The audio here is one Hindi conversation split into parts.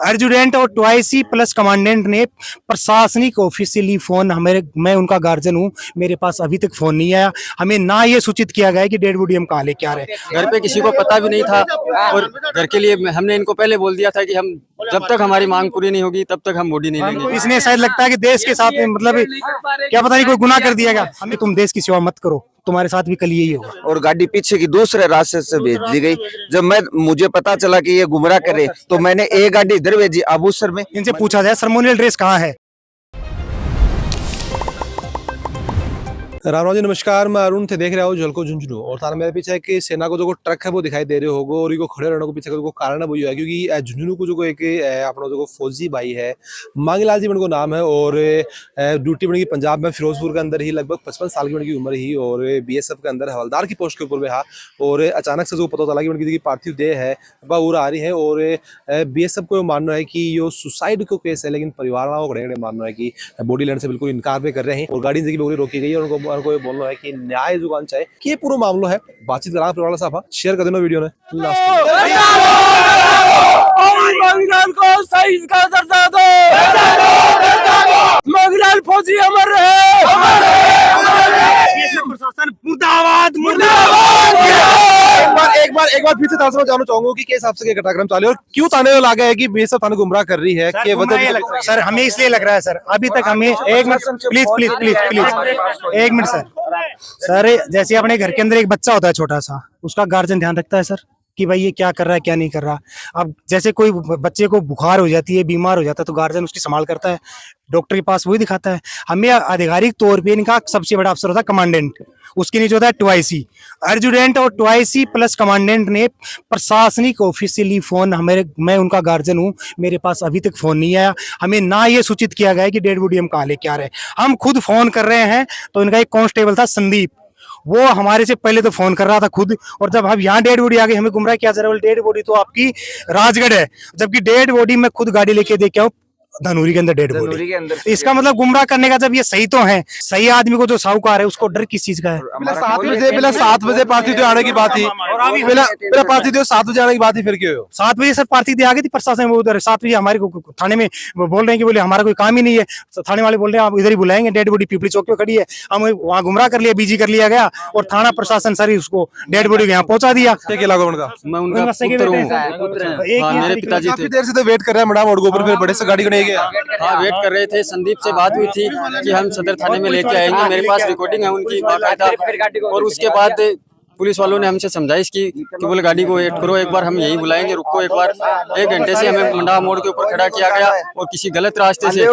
एडजुटेंट और ट्वाइसी प्लस कमांडेंट ने प्रशासनिक ऑफिशियली फोन हमें, मैं उनका गार्जियन हूँ, मेरे पास अभी तक फोन नहीं आया। हमें ना ये सूचित किया गया है कि डेड बॉडी हम कहाँ लेके आ रहे हैं। घर पे किसी को पता भी नहीं था और घर के लिए हमने इनको पहले बोल दिया था कि हम जब तक हमारी मांग पूरी नहीं होगी तब तक हम बॉडी नहीं लेंगे। इसने शायद लगता है कि देश के साथ में मतलब क्या पता नहीं कोई गुनाह कर दिया गया। हमें तुम देश की सेवा मत करो, तुम्हारे साथ भी कल यही होगा। और गाड़ी पीछे की दूसरे रास्ते से भेज दी गई। जब मुझे पता चला कि ये गुमराह करे तो मैंने एक गाड़ी इधर भेजी अबूसर में। इनसे पूछा जाए सर्मोनियल ड्रेस कहाँ है। राम राम जी, नमस्कार। मैं अरुण थे, देख रहा हूँ झलको झुंझुनू। और सारा मेरे पीछे एक सेना को जो ट्रक है वो दिखाई दे रहे होगा। और इनको खड़े रहने को पीछे को कारण वो है क्योंकि झुंझुनू को जो एक अपना जो फौजी भाई है, मांगीलाल जी उनको नाम है, और ड्यूटी बन गई पंजाब में फिरोजपुर के अंदर ही, लगभग 55 साल की उनकी उम्र ही, और BSF के अंदर हवलदार की पोस्ट के ऊपर में हा। और अचानक से जो पता चला कि उनकी पार्थिव देह है वह आ रही है। और BSF को मानना है कि ये सुसाइड को केस है, लेकिन परिवार वालों को खड़े मानना है कि बॉडी लेने से बिल्कुल इनकार भी कर रहे हैं। और गाड़ी जगह रोकी गई है और उनको बोलना है कि न्याय जो होना चाहिए कि ये पूरा मामला है। बातचीत करा परिवार साहब, शेयर कर देना वीडियो ने। मांगीलाल फौजी अमर रहे। मुर्दाबाद मुर्दाबाद। एक बार फिर से जानना चाहूंगा कि किस हिसाब से घटनाक्रम चालू है और क्यों थाने लगा है कि BSF थाने गुमराह कर रही है कि सर हमें इसलिए लग रहा है सर, अभी तक हमें एक minute please please please please एक मिनट सर जैसे अपने घर के अंदर एक बच्चा होता है छोटा सा, उसका गार्जियन ध्यान रखता है सर कि भाई ये क्या कर रहा है क्या नहीं कर रहा। अब जैसे कोई बच्चे को बुखार हो जाती है, बीमार हो जाता है, तो गार्जियन उसकी संभाल करता है, डॉक्टर के पास वही दिखाता है। हमें आधिकारिक तौर पे इनका सबसे बड़ा अफसर होता है कमांडेंट, उसके नीचे होता है ट्वाइसी एडजुटेंट और ट्वाइसी प्लस कमांडेंट ने प्रशासनिक ऑफिशियली फोन हमें, मैं उनका गार्जियन हूँ, मेरे पास अभी तक फोन नहीं आया। हमें ना ये सूचित किया गया है कि डेड बॉडी हम कहाँ लेके आ रहे हैं। हम खुद फोन कर रहे हैं तो इनका एक कांस्टेबल था संदीप, वो हमारे से पहले तो फोन कर रहा था खुद। और जब हम यहाँ डेड बॉडी आ गई, हमें गुमराह किया जा रहा है, डेड बॉडी तो आपकी राजगढ़ है, जबकि डेड बॉडी मैं खुद गाड़ी लेके देख के आऊँ धनूरी के अंदर डेड बॉडी। इसका मतलब गुमराह करने का जब ये सही तो है, सही आदमी को जो साहूकार है उसको डर किस चीज का है। पहले 7 बजे पार्थिव आने की बात थी, पहले पार्थिव 7 बजे आने की बात थी, फिर क्यों 7 बजे सर पार्थिव आ गई थी प्रशासन में उधर। 7 बजे हमारे को थाने में बोल रहे हैं कि बोले हमारा कोई काम ही नहीं है। थाने वाले बोल रहे हैं आप इधर ही बुलाएंगे, डेड बॉडी पीपली चौक पे खड़ी है। हम वहाँ गुमराह कर लिया, बीजी कर लिया गया और थाना प्रशासन सर उसको डेड बॉडी यहाँ पहुंचा दिया। मैं उनका पुत्र हूँ। मेरे पिताजी थे। देर से तो वेट कर रहे हैं मैडम, और ऊपर फिर बड़े से गाड़ी को नहीं गया। वेट कर रहे थे। संदीप से बात हुई थी कि हम सदर थाने में लेके आएंगे, मेरे पास रिकॉर्डिंग है उनकी बाकायदा। और उसके बाद पुलिस वालों ने हमसे समझाई इसकी कि बोले गाड़ी को वेट करो, एक बार हम यही बुलाएंगे, रुको एक बार। 1 घंटे से हमें मंडा मोड़ के ऊपर खड़ा किया गया और किसी गलत रास्ते से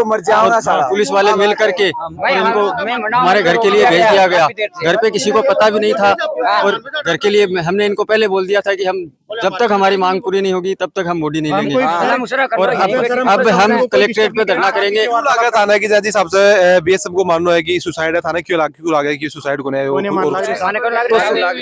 पुलिस वाले मिल करके और इनको हमारे घर के लिए भेज दिया गया। घर पे किसी को पता भी नहीं था और घर के लिए हमने इनको पहले बोल दिया था कि हम जब तक हमारी मांग पूरी नहीं होगी तब तक हम बॉडी नहीं लेंगे। और अब हम कलेक्ट्रेट पे धरना करेंगे। थाना की जज साहब से BSF को मानना है कि सुसाइड है, थाना क्यों लगा कि सुसाइड को नहीं।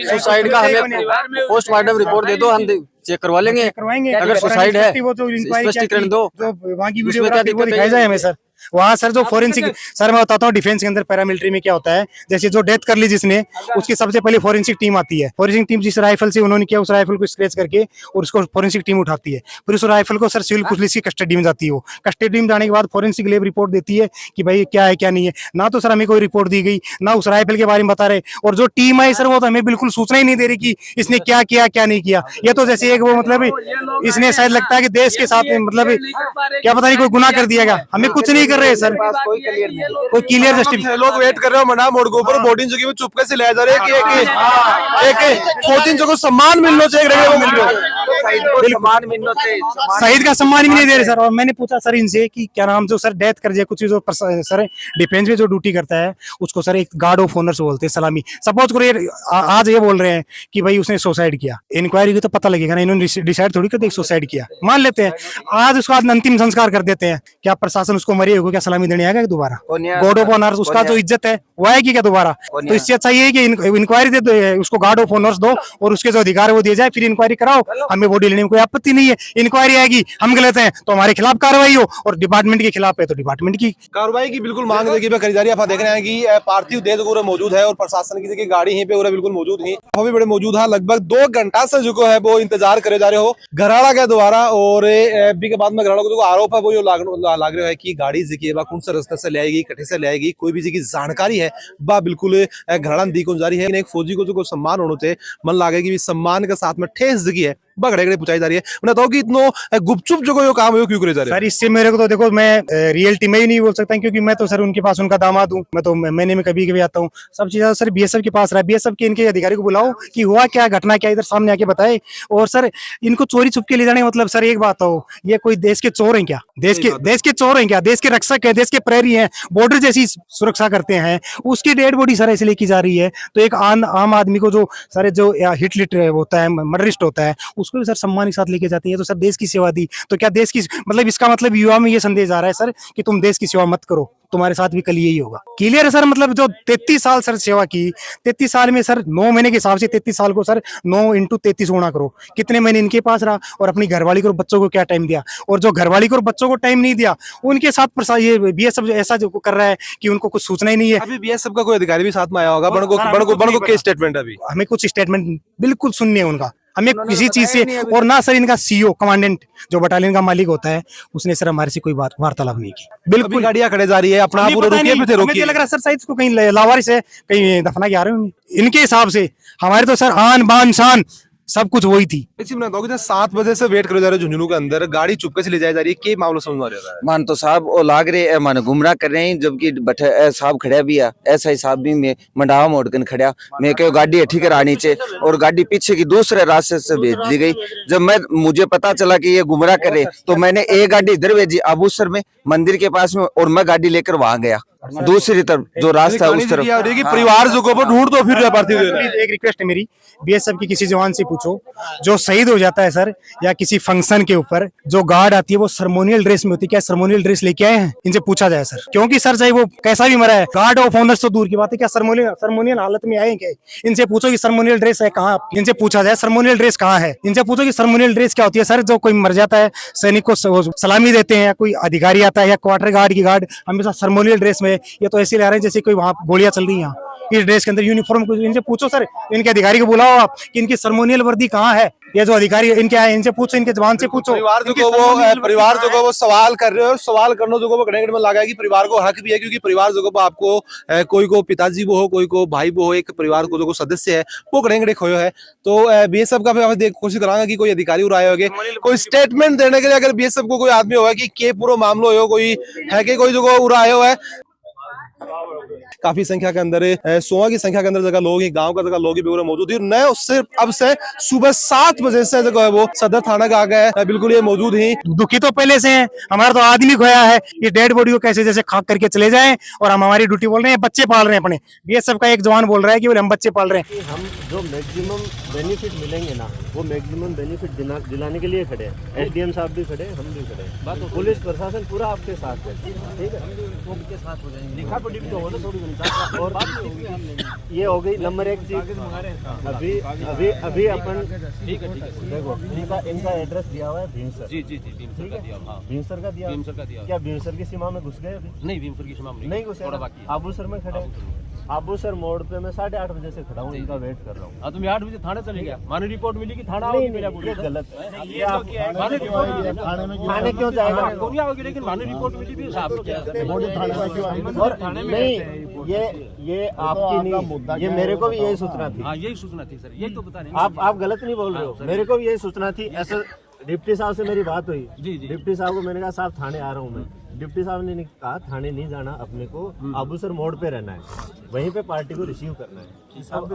सुसाइड का हमें पोस्टमार्टम रिपोर्ट दे दो, हम चेक करवा लेंगे। अगर सुसाइड है स्पष्टीकरण दो, वहाँ की वीडियो क्या दिखाई जाए हमें सर। वहाँ सर जो फोरेंसिक, सर मैं बताता हूँ डिफेंस के अंदर पैरामिलिट्री में क्या होता है, जैसे जो डेथ कर ली जिसने, उसकी सबसे पहले फोरेंसिक टीम आती है। फोरेंसिक टीम जिस राइफल से उन्होंने किया उस राइफल को स्क्रैच करके और उसको फोरेंसिक टीम उठाती है। फिर उस राइफल को सर सिविल पुलिस की कस्टडी में जाती है। वो कस्टडी में जाने के बाद फोरेंसिक लैब रिपोर्ट देती है कि भाई क्या है क्या नहीं है। ना तो सर हमें कोई रिपोर्ट दी गई, ना उस राइफल के बारे में बता रहे। और जो टीम आई सर वो तो हमें बिल्कुल सूचना ही नहीं दे रही कि इसने क्या किया क्या नहीं किया। ये तो जैसे एक वो मतलब इसने शायद लगता है कि देश के साथ में मतलब क्या पता नहीं कोई गुनाह कर दिया गया। हमें कुछ नहीं कर रहे सर, कोई क्लियर जस्टिफिकेशन। लोग वेट कर रहे हो मंडा मोड़ के ऊपर, बोर्डिंग जो चुपके से ले जा रहे हैं कि एक फौजी जो सम्मान मिलना चाहिए, वो मिल रहा है। शहीद का सम्मान भी नहीं दे रहे सर। और मैंने पूछा सर इनसे कि क्या नाम जो सर डेथ कर जाए कुछ जो सर डिफेंस में जो ड्यूटी करता है उसको सर एक गार्ड ऑफ ऑनर से बोलते हैं, सलामी। सपोज करो आज ये बोल रहे हैं कि भाई उसने सुसाइड किया, इंक्वायरी की तो पता लगेगा ना, इन्होंने डिसाइड थोड़ी कर सुसाइड किया, मान लेते हैं। आज उसका अंतिम संस्कार कर देते हैं, क्या प्रशासन उसको भाई को क्या सलामी देने आएगा दोबारा? कौन है? गार्ड ऑफ ऑनर उसका कौन है? जो इज्जत है वो आएगी क्या दोबारा? कौन तो है? इससे अच्छा ये है कि इंक्वायरी दे दो, उसको गार्ड ऑफ ऑनर्स दो और उसके जो अधिकार है वो दिए जाए, फिर इंक्वायरी कराओ। हमें बॉडी लेने में कोई आपत्ति नहीं है। इंक्वायरी आएगी, हम गलत हैं तो हमारे खिलाफ कार्रवाई हो, और डिपार्टमेंट के खिलाफ है तो डिपार्टमेंट की कार्रवाई की बिल्कुल मांग देखिए पे करी जा रही है। आप देख रहे हैं कि पार्थिव देह जो मौजूद है और प्रशासन की देखिए गाड़ी यहीं पे पूरा बिल्कुल मौजूद है, भी बड़े मौजूद है। लगभग 2 घंटा से जो है वो इंतजार करे जा रहे हो घराड़ा के द्वारा, और भी के बाद में घराड़ा को जो आरोप है वो यो लाग रहा है कि गाड़ी जी कौन से रास्ते से ले आएगी, कटे से ले आएगी, कोई भी जी की जानकारी है बा बिल्कुल घराड़ा दी कौन जा रही है। एक फौजी को जो सम्मान होना चाहिए, मन लागे कि सम्मान के साथ में ठेस जगी है बगड़े पुछाई जा रही है। मैं बताऊँ कि इतना गुपचुप जो यो काम है क्यों करे जा रहे हैं? सर इससे मेरे को तो देखो, मैं रियलिटी में ही नहीं बोल सकता, क्योंकि मैं तो सर उनके पास उनका दामाद हूँ। मैं तो महीने में कभी कभी आता हूँ। सब चीजें सर बीएसएफ के पास रहा, बीएसएफ के इनके अधिकारी को बुलाओ कि हुआ क्या, घटना क्या, इधर सामने आके बताए। और सर इनको चोरी छुप के ले जाने मतलब सर एक बात हो, ये कोई देश के चोर हैं क्या? देश के चोर हैं क्या? देश के रक्षक है, देश के प्रहरी हैं, बॉर्डर जैसी सुरक्षा करते हैं, उसकी डेड बॉडी सर ऐसे लेके जा रही है। तो एक आम आदमी को जो सर जो हिट लिट होता है, मर्डरिस्ट होता है, उसको भी सर सम्मान के साथ लेके जाते हैं। तो सर देश की सेवा दी तो क्या देश की मतलब इसका मतलब युवा में ये संदेश आ रहा है सर कि तुम देश की सेवा मत करो, तुम्हारे साथ भी कल यही होगा। क्लियर है सर? मतलब जो 33 साल सर सेवा की, 33 साल में सर 9 महीने के हिसाब से 33 साल को सर 9 × 33 गुणा करो, कितने महीने इनके पास रहा, और अपनी घरवाली को और बच्चों को क्या टाइम दिया। और जो घरवाली को और बच्चों को टाइम नहीं दिया, उनके साथ ये बीएसएफ ऐसा जो कर रहा है कि उनको कुछ सूचना ही नहीं है। अभी बीएसएफ का कोई अधिकारी भी साथ में आया होगा, बड़को के स्टेटमेंट अभी हमें कुछ स्टेटमेंट बिल्कुल सुनने है उनका, हमें किसी चीज से, और ना सर इनका सीओ कमांडेंट जो बटालियन का मालिक होता है उसने सर हमारे से कोई वार्तालाप नहीं की। बिल्कुल गाड़ियां खड़े जा रही है अपना पूरा मुझे लग रहा है सर शायद इसको कहीं लावारिस है, कहीं दफना के आ रहे होंगे इनके हिसाब से। हमारे तो सर आन बान शान सब कुछ वही थी। इसी में 7 बजे से वेट करे जा रहे झुंझुनू के अंदर, गाड़ी चुपके से ले जाई जा रही है, क्या मामला समझ में आ रहा है? मान तो साहब वो लाग रहे है, मन गुमराह कर रहे हैं, जबकि बैठे साहब खड़ा भी है, ऐसा ही साहब भी मैं मंडावा मोड़कर खड़ा, मैं कहो गाड़ी ठीक करानी चाहिए, और गाड़ी पीछे की दूसरे रास्ते से भेज दी गई। जब मुझे पता चला कि ये गुमराह करे तो मैंने एक गाड़ी इधर भेजी अबूसर में मंदिर के पास में, और मैं गाड़ी लेकर वहां गया दूसरी तरफ जो रास्ता है उस तरफ। परिवार जो को ढूंढ तो फिर एक रिक्वेस्ट है मेरी, बीएसएफ की किसी जवान से पूछो जो शहीद हो जाता है सर, या किसी फंक्शन के ऊपर जो गार्ड आती है वो सर्मोनियल ड्रेस में होती है, क्या सर्मोनियल ड्रेस लेके आए हैं? इनसे पूछा जाए सर, क्योंकि सर चाहे वो कैसा भी मरा है, गार्ड ऑफ ऑनर्स तो दूर की बात है, क्या सर्मोनियल हालत में आए क्या? इनसे पूछो कि सर्मोनियल ड्रेस है कहाँ, इनसे पूछा जाए सर्मोनियल ड्रेस कहाँ है, इनसे पूछो कि सर्मोनियल ड्रेस क्या होती है। सर जो कोई मर जाता है सैनिक को सलामी देते हैं, या कोई अधिकारी आता है या क्वार्टर गार्ड की गार्ड हमेशा सर्मोनियल ड्रेस में, ये तो ऐसे ले रहे हैं जैसे कोई वहां गोलियां चल रही हैं यहाँ इस ड्रेस के अंदर, यूनिफॉर्म। इनसे पूछो सर, इनके अधिकारी को बुलाओ आप कि इनकी सर्मोनियल वर्दी कहाँ है, ये जो अधिकारी इनके आए इनसे पूछो, इनके जवान से पूछो। परिवार जो को वो सवाल कर रहे हो, सवाल करने जो को कनेक्ट में लगा है कि परिवार को हक भी है, क्योंकि परिवार जो को आपको कोई को पिताजी वो हो, कोई को भाई वो हो, एक परिवार को जो सदस्य है वो कनेक्ट खोयो है। तो बीएसएफ का भी कोशिश करांगा कि कोई अधिकारी उड़ आए होंगे कोई स्टेटमेंट देने के लिए, अगर बीएसएफ को कोई आदमी होगा कि के पूरा मामला हो, कोई है कि कोई जो उड़ा आए हुआ है। काफी संख्या के अंदर 100 की संख्या के अंदर जगह लोग ही, गांव का जगह लोग ही पूरे मौजूद है। नए उससे अब से सुबह 7 बजे से जो है वो सदर थाना का आ गया है, बिल्कुल ये मौजूद ही। दुखी तो पहले से हैं, हमारा तो आदमी खोया है, ये डेड बॉडी को कैसे जैसे खाक करके चले जाएं, और हम हमारी ड्यूटी बोल रहे हैं, बच्चे पाल रहे हैं अपने। बीएसएफ का एक जवान बोल रहा है कि हम बच्चे पाल रहे हैं। हम जो मैक्सिमम बेनिफिट मिलेंगे ना, वो मैक्सिमम बेनिफिट दिलाने के लिए खड़े हैं। एसडीएम साहब भी खड़े हैं, हम भी खड़े हैं, पुलिस प्रशासन पूरा आपके साथ है, ठीक है? आपके साथ हो जाएंगे, लिखा पढ़ी भी तो हो थोड़ी। और ये हो गई नंबर 1 चीज। अभी अपन देखो इनका एड्रेस दिया हुआ है भीमसर। जी भीमसर का दिया। भीमसर का दिया। क्या भीमसर की सीमा में घुस गए अभी? नहीं, भीमसर की सीमा में नहीं घुसे, थोड़ा बाकी। आबूसर में खड़े, आबूसर मोड़ पे मैं 8:30 बजे से खड़ा हूँ, इनका वेट कर रहा हूँ। हाँ, तुम 8 बजे थाने चले गया, मानी रिपोर्ट मिली कि थाना नहीं, ये गलत है। थाने क्यों जाएगा? लेकिन मानी रिपोर्ट मिली भी साहब नहीं, ये आपकी नहीं, ये मेरे को भी यही सूचना थी। हाँ, यही सूचना थी सर, यही तो बता रहे। आप गलत नहीं बोल रहे हो, मेरे को भी यही सूचना थी। ऐसे डिप्टी साहब से मेरी बात हुई, डिप्टी साहब को मैंने कहा साहब थाने आ रहा हूँ मैं। डिप्टी साहब ने कहा थाने नहीं जाना, अपने को आबूसर मोड़ पे रहना है, वहीं पे पार्टी को रिसीव करना है।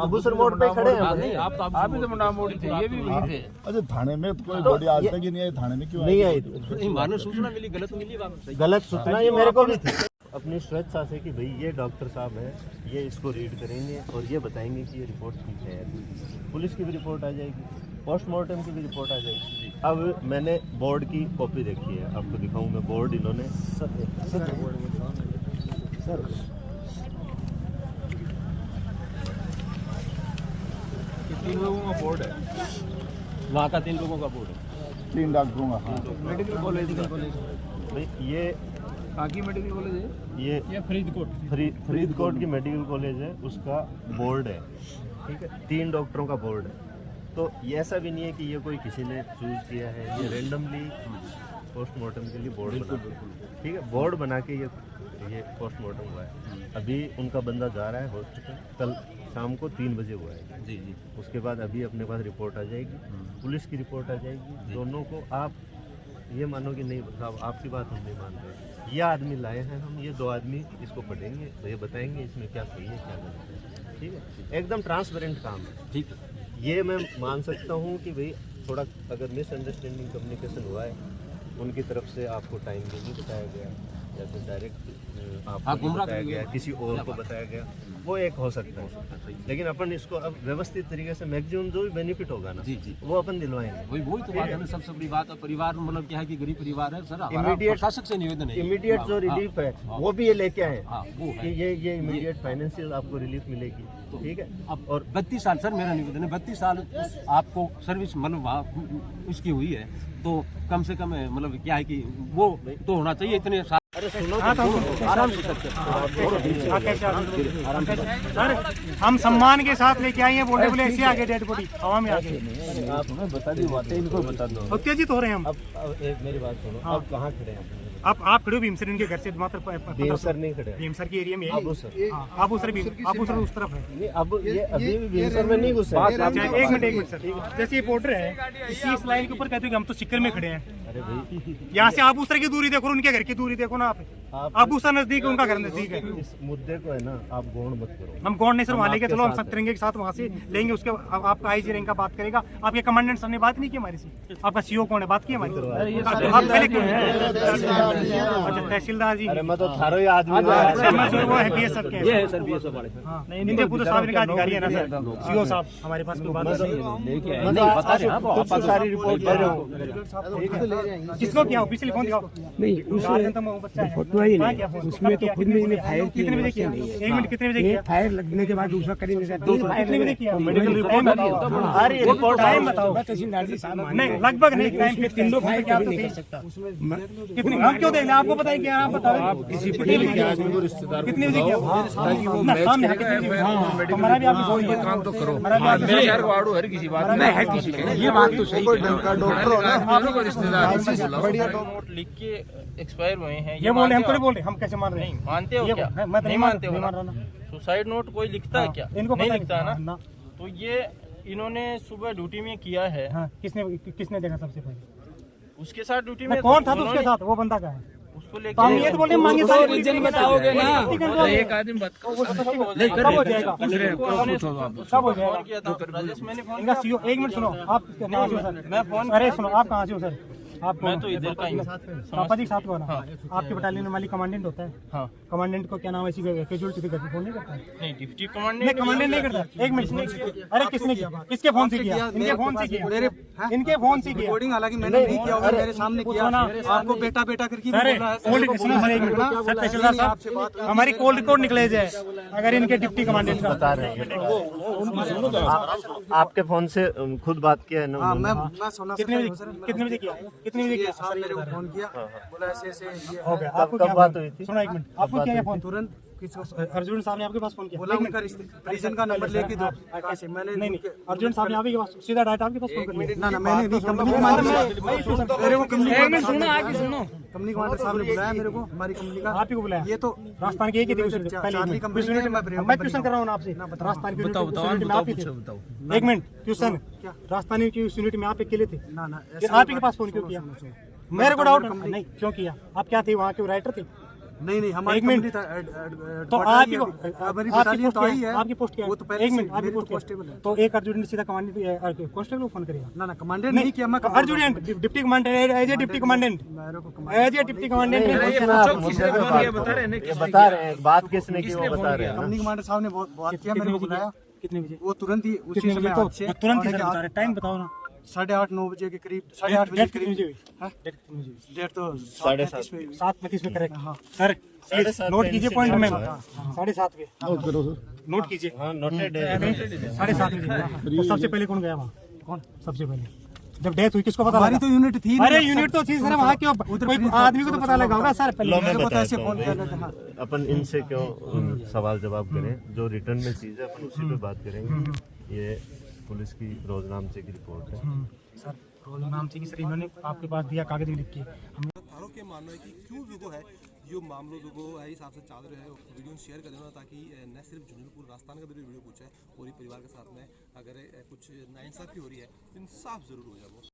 आबूसर मोड़ पे खड़े हैं। आप भी तो मुंडा मोड़ी थे, ये भी वही थे। अच्छा, थाने में कोई बॉडी आज तक ही नहीं आई, थाने में क्यों नहीं आई? मानो सूचना मिली, गलत मिली, गलत सूचना ये मेरे को भी थी। अपनी स्वेच्छा से कि भाई ये डॉक्टर साहब है, ये इसको रीड करेंगे और ये बताएंगे कि ये रिपोर्ट ठीक है। पुलिस की भी रिपोर्ट आ जाएगी, पोस्टमार्टम की भी रिपोर्ट आ जाएगी। अब मैंने बोर्ड की कॉपी देखी है, आपको दिखाऊं मैं बोर्ड इन्होंने तीन लोगों का बोर्ड है, वहाँ का 3 लोगों का बोर्ड है। 3 डॉक्टरों का। हाँ। मेडिकल कॉलेज भाई ये काकी मेडिकल कॉलेज है, ये फरीदकोट फरीदकोट की मेडिकल कॉलेज है, उसका बोर्ड है, ठीक है, 3 डॉक्टरों का बोर्ड है। तो ये ऐसा भी नहीं है कि ये कोई किसी ने चूज किया है, ये रेंडमली पोस्टमार्टम के लिए बोर्ड बना, ठीक है, बोर्ड बना के ये पोस्टमार्टम हुआ है। अभी उनका बंदा जा रहा है हॉस्पिटल, कल शाम को 3 बजे हुआ है जी। उसके बाद अभी अपने पास रिपोर्ट आ जाएगी, पुलिस की रिपोर्ट आ जाएगी। दोनों को आप ये मानो कि नहीं साहब आपकी बात हम नहीं मान रहे, ये आदमी लाए हैं हम, ये 2 आदमी इसको पढ़ेंगे तो ये बताएंगे इसमें क्या सही है क्या गलत है, ठीक है, एकदम ट्रांसपेरेंट काम है, ठीक है। ये मैं मान सकता हूँ कि भाई थोड़ा अगर मिसअंडरस्टैंडिंग कम्युनिकेशन हुआ है उनकी तरफ से, आपको टाइम भी नहीं बताया गया या फिर डायरेक्ट आपको बताया गया, किसी और को बताया गया, वो एक हो सकता है। लेकिन अपन इसको अब व्यवस्थित तरीके से मैक्सिमम जो भी बेनिफिट होगा ना जी वो अपन दिलवाएंगे। वही तो बात है ना, सबसे बड़ी बात है। परिवार मतलब क्या है कि गरीब परिवार है सर, इमीडिएट प्रशासक से निवेदन है, इमीडिएट जो रिलीफ है वो भी ये लेके आए वो है। कि ये इमीडिएट फाइनेंशियल आपको रिलीफ मिलेगी, ठीक है। अब और 32 साल सर मेरा निवेदन है, 32 साल आपको सर्विस मतलब उसकी हुई है, तो कम से कम मतलब क्या है कि वो तो होना चाहिए इतने साल। अरे सुनो आराम से सकते सर हम सम्मान के साथ लेके आए हैं, बोले बोले ऐसे आगे डेड बॉडी हवा में आगे आप हमें बता दी बातें, इनको बता दो। उत्तेजित हो रहे हैं हम। अब एक मेरी बात सुनो, अब कहाँ खड़े हैं? आप खड़े हो भीमसर इनके घर से मात्र भीमसर नहीं खड़े, भीमसर के एरिया में अबूसर अबूसर उस तरफ है। नहीं, अब ये अभी भी भीमसर में नहीं घुसे। एक मिनट सर, जैसे ये बॉर्डर है इस लाइन के ऊपर कहते हो कि हम तो सिक्कर में खड़े हैं। अरे भाई यहाँ से अबूसर की दूरी देखो, उनके घर की दूरी देखो ना आप अबूसर नजदीक है, उनका घर नजदीक है। इस मुद्दे को है ना आप गौण मत करो। हम गौड़ नहीं सर वहाँ लेके चलो, हम तिरंगे के साथ वहाँ से लेंगे। उसके आपका आईजी रैंक का बात करेगा, आपके कमांडेंट सर ने बात नहीं की हमारे से, आपका सीओ कौन है बात की हमारी? आप पहले क्यों? अच्छा तहसीलदार जी, अरे मैं तो थारो ही आदमी वो है बीएसएफ के, ये है सर बीएसएफ वाले। हाँ इनके पूरे साहब इनका अधिकारी है ना सर, सीओ साहब हमारे पास कोई बात नहीं, सारी रिपोर्ट दे रहे हो। किसको किया ऑफिशियली फोन दिखाओ? नहीं उसमें तो खुद में फायर कितने बजे किया? 1 मिनट कितने बजे किया? फायर लगने के बाद दूसरा करेंगे कितने बजे किया? मेडिकल रिपोर्ट बताओ, टाइम बताओ। तहसीलदार जी साहब नहीं लगभग नहीं टाइम पे 3 लोग क्या तो दे सकता उसमें कितने हम क्यों देंगे? आपको बताइए क्या आप बताओ, आप किसी रिश्तेदार कितने बजे किया? ताकि वो हमारा भी आप काम तो करो, मेरे यार वाड़ू हर किसी बात में है किसी ये बात तो सही, डॉक्टर हो ना आप लोग रिश्तेदार बढ़िया नोट लिख के एक्सपायर हुए हैं, ये बोले हम थोड़ी बोल रहे, हम कैसे मान रहे हैं? मानते हो क्या? नहीं मानते हो ना? सुसाइड नोट कोई लिखता है क्या? इनको नहीं लिखता है ना। तो ये इन्होंने सुबह ड्यूटी में किया है। किसने देखा सबसे पहले? उसके साथ ड्यूटी में कौन था? उसके साथ वो बंदा का है, उसको तो हम ये तो बोले मांगे सारे रीजन बताओगे ना, एक आदमी बात कब हो जाएगा? कब हो जाएगा? राजेश मैंने फोन इनका सीओ 1 मिनट सुनो, आप कहाँ से हो सर? मैं फोन अरे सुनो आप कहाँ से हो सर? आप मैं तो इधर का ही हूँ। पापा जी के साथ हो ना? आपके बटालियन में मालिक कमांडेंट होता है, हाँ कमांडेंट को क्या नाम है? इसी कैजुअलिटी पे फोन नहीं करता है? नहीं डिप्टी नहीं कमांडेंट कमांडेंट नहीं करता। 1 मिनट, अरे किसने किया? किसके फोन से किया? इनके फोन से किया, इनके फोन से किया। रिकॉर्डिंग हालांकि मैंने नहीं किया होगा, मेरे सामने किया, आपको बेटा बेटा करके बोल रहा है। तहसीलदार साहब हमारी कॉल रिकॉर्ड निकले जाए अगर इनके डिप्टी कमांडेंट का बता रहे हैं, आपके फोन से खुद बात किया है ना? मैं सुना कितने बजे किया? कितने बजे किया? साहब मेरे को फोन किया, बोला ऐसे ऐसे हो गया। आपको कब क्या बात हुई थी? सुनो 1 मिनट, आपको क्या फोन? तुरंत अर्जुन साहब ने आपके पास फोन किया? बोला उनका रीजन का नंबर लेके दो। कैसे? मैंने नहीं अर्जुन साहब ने आपके पास सीधा डायरेक्ट आपके पास फोन कर लिया? ना मैंने नहीं, कंपनी कमांडर मेरे को कंपनी कमांडर साहब ने बुलाया मेरे को, हमारी कंपनी का। आप ही को बुलाया? ये तो राजस्थान के एक ही पहले मैं क्वेश्चन कर रहा हूँ आपसे, राजस्थान की यूनिट में आप ही थे? 1 मिनट क्वेश्चन, राजस्थानी की यूनिट में आप अकेले थे? ना आप ही के पास फोन क्यों किया? मेरे को डाउट नहीं क्यों किया? आप क्या थे वहाँ के राइटर थे? नहीं हमारी कंपनी था। तो आप ही को आपकी पोस्ट क्या? वो तो पहले 1 मिनट आपकी पोस्ट कांस्टेबल है। तो एक अर्जुन सीधा कमांडेंट कांस्टेबल को फोन करेगा? ना कमांडेंट नहीं किया, मैं Arjun deputy commandant as a deputy commandant बता रहे हैं बात किसने की, वो बता रहे हैं। कंपनी कमांडर साहब ने बात किया, मेरे को बुलाया। कितने बजे? वो तुरंत ही उसी समय तुरंत ही टाइम बताओ ना। 8:30-9 बजे के करीब 8:30 बजे के करीब। हाँ? डेट तो 7:35 पे हुई। 7:35 पे करेक्ट। हाँ सर प्लीज नोट कीजिए पॉइंट में 7:30 पे नोट करो सर। नोट कीजिए। हाँ नोटेड है। 7:30 बजे। तो सबसे पहले कौन गया वहाँ? कौन सबसे पहले जब डेथ हुई किसको पता हमारी लगा? तो यूनिट थी। अरे यूनिट तो थी सर, वहाँ क्यों कोई आदमी को तो पता लगा होगा सर पहले। मैं मेरे को तो बताता ऐसे हूँ फोन भाई, कर रहे थे। हाँ। अपन इनसे क्यों सवाल जवाब करें, जो रिटर्न में चीज़ है अपन उसी पे बात करेंगे। ये पुलिस की रोजनामचे की रिपोर्ट है। सर रोज नाम चाहिए सर, इन्होंने आपके पास दिया कागज भी लिख के। थारों के मानना है कि क्यों जो है यो मामलों जो है हिसाब से चाल रहे हैं वीडियो शेयर कर देना ताकि न सिर्फ झुंझुनपुर राजस्थान का भी वीडियो पूछे पूरी परिवार के साथ में अगर कुछ नाइंसाफी हो रही है इंसाफ जरूर हो जाए वो।